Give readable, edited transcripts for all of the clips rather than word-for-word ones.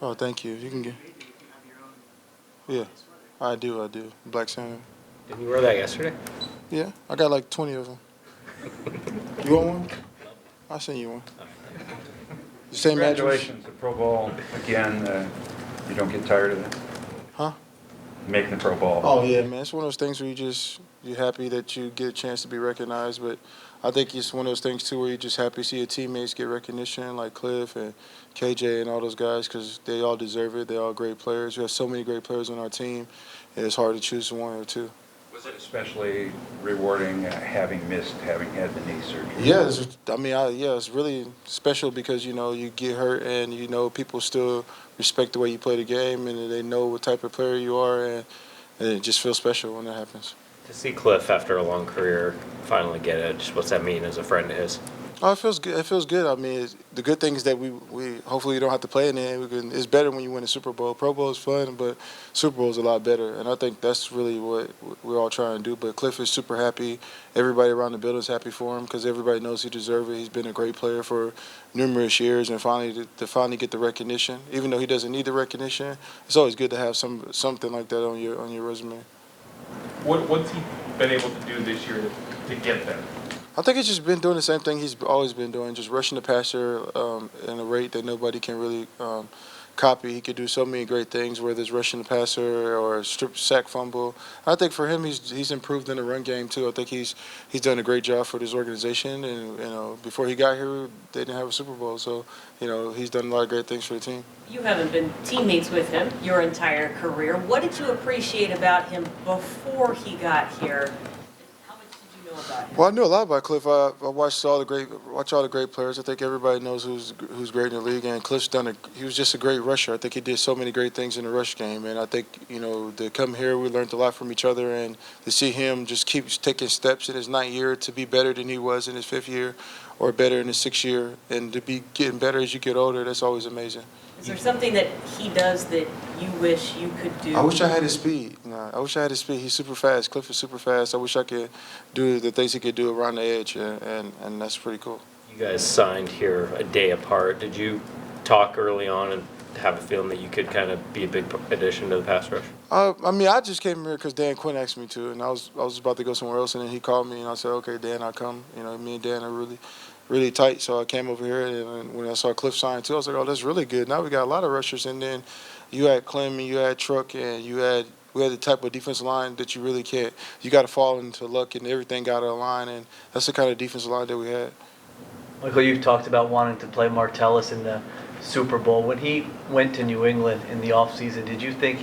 Oh, thank you. You can get. Yeah, I do. Black Santa. Didn't you wear that yesterday? Yeah, I got like 20 of them. You want one? I'll send you one. The same address? Congratulations, the Pro Bowl again. You don't get tired of it? Huh? Making the Pro Bowl. Oh yeah, man. It's one of those things where you're happy that you get a chance to be recognized, but I think it's one of those things too where you're just happy to see your teammates get recognition, like Cliff and KJ and all those guys, because they all deserve it. They're all great players. We have so many great players on our team, and it's hard to choose one or two. Was it especially rewarding having had the knee surgery? Yeah, it's really special because you get hurt and people still respect the way you play the game and they know what type of player you are and it just feels special when that happens. To see Cliff after a long career finally get it, just what's that mean as a friend of his? Oh, it feels good. It feels good. I mean, the good thing is that we hopefully you don't have to play in it. It's better when you win a Super Bowl. Pro Bowl is fun, but Super Bowl is a lot better. And I think that's really what we're all trying to do. But Cliff is super happy. Everybody around the building is happy for him because everybody knows he deserves it. He's been a great player for numerous years, and finally to finally get the recognition, even though he doesn't need the recognition, it's always good to have something like that on your resume. What's he been able to do this year to get there? I think he's just been doing the same thing he's always been doing, just rushing the passer in a rate that nobody can really copy. He could do so many great things, whether it's rushing the passer or strip sack fumble. I think for him, he's improved in the run game too. I think he's done a great job for this organization. And before he got here, they didn't have a Super Bowl, so he's done a lot of great things for the team. You haven't been teammates with him your entire career. What did you appreciate about him before he got here? How much did you know about him? Well, I knew a lot about Cliff. I watched all the great players. I think everybody knows who's great in the league. And Cliff's he was just a great rusher. I think he did so many great things in the rush game. And I think to come here, we learned a lot from each other. And to see him just keep taking steps in his ninth year to be better than he was in his fifth year, or better in his sixth year, and to be getting better as you get older, that's always amazing. Is there something that he does that you wish you could do? I wish I had his speed. I wish I had his speed. He's super fast. Cliff is super fast. I wish I could do the things he could do around the edge, and that's pretty cool. You guys signed here a day apart. Did you talk early on and have a feeling that you could kind of be a big addition to the pass rush? I just came here because Dan Quinn asked me to, and I was about to go somewhere else, and then he called me, and I said, okay, Dan, I'll come. Me and Dan are really tight, so I came over here, and when I saw Cliff sign too, I was like, oh, that's really good. Now we got a lot of rushers, and then you had Clem, and you had Truck, and we had the type of defensive line that you really can't. You got to fall into luck, and everything got out of line, and that's the kind of defensive line that we had. Michael, you've talked about wanting to play Martellus in the Super Bowl. When he went to New England in the offseason, did you think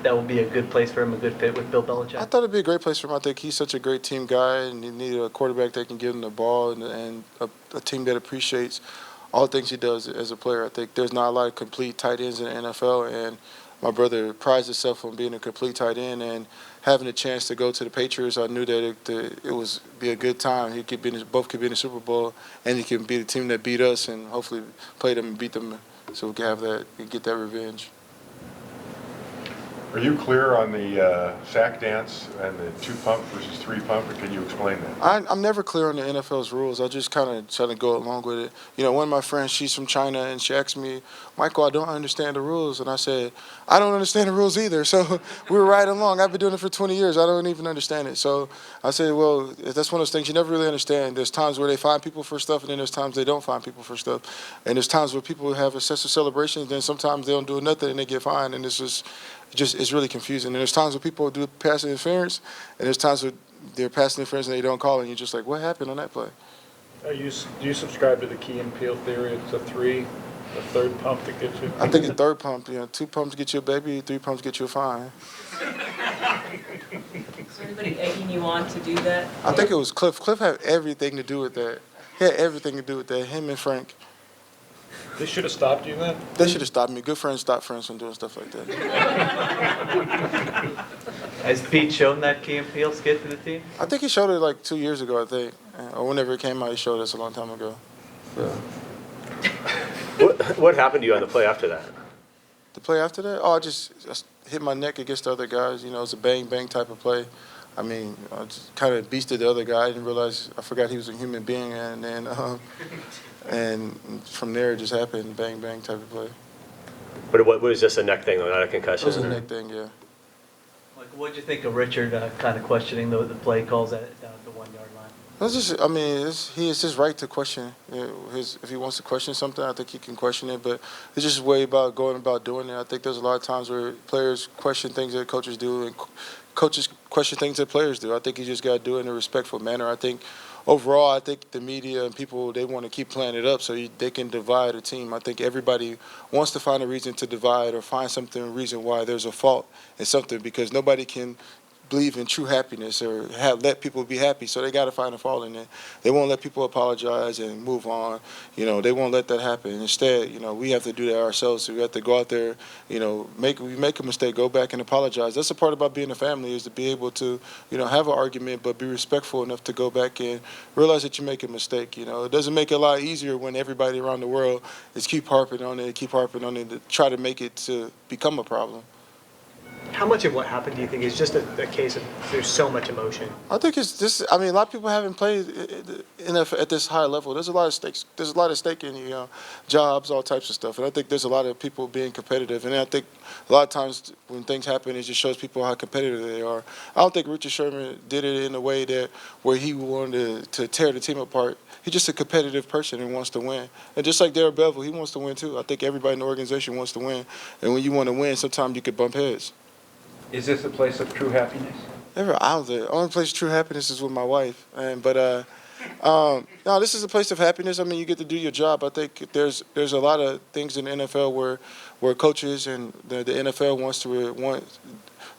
that would be a good place for him, a good fit with Bill Belichick? I thought it'd be a great place for him. I think he's such a great team guy, and he needed a quarterback that can give him the ball and a team that appreciates all the things he does as a player. I think there's not a lot of complete tight ends in the NFL, and my brother prides himself on being a complete tight end and having a chance to go to the Patriots. I knew that it was be a good time. Both could be in the Super Bowl, and he can be the team that beat us, and hopefully play them and beat them, so we can get that revenge. Are you clear on the sack dance and the 2-pump versus 3-pump, or can you explain that? I'm never clear on the NFL's rules. I just kind of try to go along with it. One of my friends, she's from China, and she asked me, Michael, I don't understand the rules. And I said, I don't understand the rules either. So we were right along. I've been doing it for 20 years. I don't even understand it. So I said, well, that's one of those things you never really understand. There's times where they find people for stuff, and then there's times they don't find people for stuff. And there's times where people have excessive celebrations, then sometimes they don't do nothing and they get fined, and it's really confusing. And there's times where people do pass interference, and there's times where they're passing interference and they don't call, and you're just like, what happened on that play? Do you subscribe to the Key and Peele theory? It's the third pump that gets you? I think the third pump, 2 pumps get you a baby, 3 pumps get you a fine. Is there anybody egging you on to do that? I think it was Cliff. Cliff had everything to do with that. He had everything to do with that, him and Frank. They should have stopped you then? They should have stopped me. Good friends stop friends from doing stuff like that. Has Pete shown that Key and Peele skit to the team? I think he showed it like 2 years ago, I think. Or whenever it came out, he showed us a long time ago. Yeah. What happened to you on the play after that? The play after that? Oh, I just hit my neck against the other guys. It's a bang-bang type of play. I mean, I just kind of beasted the other guy. I didn't realize, I forgot he was a human being. And then, and from there, it just happened, bang-bang type of play. But what was just a neck thing, though, not a It concussion? was a or- neck thing, yeah. Like, what'd you think of Richard kind of questioning the play calls down at the 1 yard line? That's just, I mean, it's his right to question. If he wants to question something, I think he can question it. But it's just a way about going about doing it. I think there's a lot of times where players question things that coaches do, and coaches question things that players do. I think you just got to do it in a respectful manner. I think overall, I think the media and people, they want to keep playing it up so they can divide a team. I think everybody wants to find a reason to divide or find something, a reason why there's a fault in something, because nobody can believe in true happiness or let people be happy, so they got to find a fault in it. They won't let people apologize and move on. They won't let that happen. Instead, we have to do that ourselves. So we have to go out there, we make a mistake, go back and apologize. That's the part about being a family, is to be able to, have an argument but be respectful enough to go back and realize that you make a mistake. It doesn't make it a lot easier when everybody around the world is keep harping on it to try to make it to become a problem. How much of what happened do you think is just a case of there's so much emotion? I think it's this. I mean, a lot of people haven't played at this high level. There's a lot of stakes. There's a lot of stake in jobs, all types of stuff. And I think there's a lot of people being competitive. And I think a lot of times when things happen, it just shows people how competitive they are. I don't think Richard Sherman did it in a way where he wanted to tear the team apart. He's just a competitive person and wants to win. And just like Darrell Bevell, he wants to win too. I think everybody in the organization wants to win. And when you want to win, sometimes you could bump heads. Is this a place of true happiness? The only place of true happiness is with my wife. No, this is a place of happiness. I mean, you get to do your job. I think there's a lot of things in the NFL where coaches and the NFL want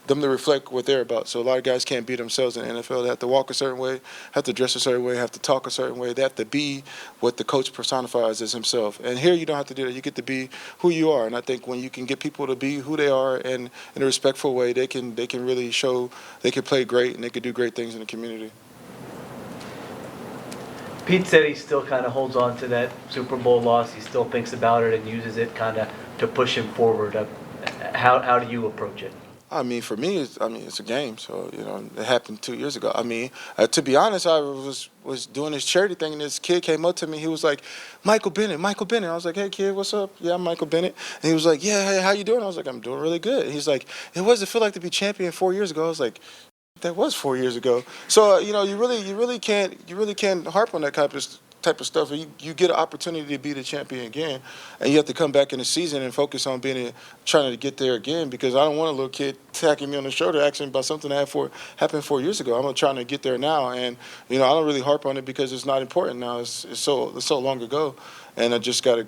them to reflect what they're about. So a lot of guys can't be themselves in the NFL. They have to walk a certain way, have to dress a certain way, have to talk a certain way. They have to be what the coach personifies as himself. And here you don't have to do that. You get to be who you are. And I think when you can get people to be who they are and in a respectful way, they can really show they can play great and they can do great things in the community. Pete said he still kind of holds on to that Super Bowl loss. He still thinks about it and uses it kind of to push him forward. How do you approach it? I mean, for me, it's a game. So, it happened 2 years ago. I mean, to be honest, I was doing this charity thing, and this kid came up to me. He was like, Michael Bennett. I was like, hey, kid, what's up? Yeah, I'm Michael Bennett. And he was like, yeah, hey, how you doing? I was like, I'm doing really good. And he's like, what does it feel like to be champion 4 years ago? I was like, that was 4 years ago. So, you really can't harp on that type of stuff. You get an opportunity to be the champion again, and you have to come back in the season and focus on trying to get there again, because I don't want a little kid tapping me on the shoulder asking about something that happened 4 years ago. I'm trying to get there now, and I don't really harp on it because it's not important now. It's so long ago, and we just gotta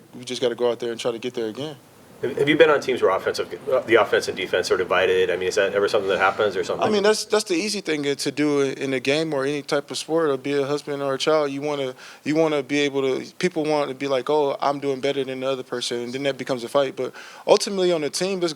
go out there and try to get there again. Have you been on teams where the offense and defense are divided? I mean, is that ever something that happens or something? I mean, that's the easy thing to do in a game or any type of sport, or be a husband or a child. You want to be able to. People want to be like, oh, I'm doing better than the other person, and then that becomes a fight. But ultimately, on a team, that's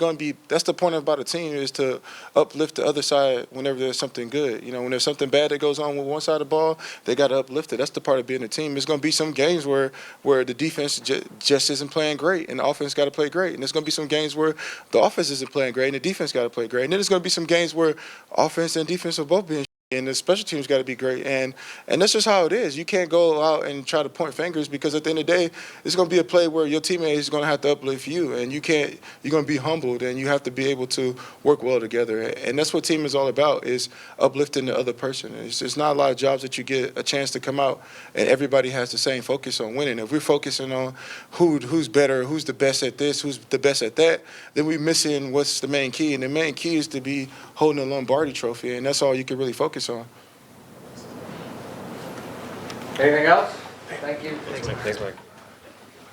the point about a team, is to uplift the other side whenever there's something good. When there's something bad that goes on with one side of the ball, they got to uplift it. That's the part of being a team. There's going to be some games where the defense just isn't playing great, and the offense got to play great. And there's going to be some games where the offense isn't playing great and the defense got to play great. And then there's going to be some games where offense and defense are both being and the special teams got to be great. And that's just how it is. You can't go out and try to point fingers, because at the end of the day, it's going to be a play where your teammate is going to have to uplift you, and you're going to be humbled, and you have to be able to work well together. And that's what team is all about, is uplifting the other person. It's not a lot of jobs that you get a chance to come out and everybody has the same focus on winning. If we're focusing on who's better, who's the best at this, who's the best at that, then we're missing what's the main key. And the main key is to be holding a Lombardi trophy, and that's all you can really focus on. Anything else? Thank you. Thanks, Mike.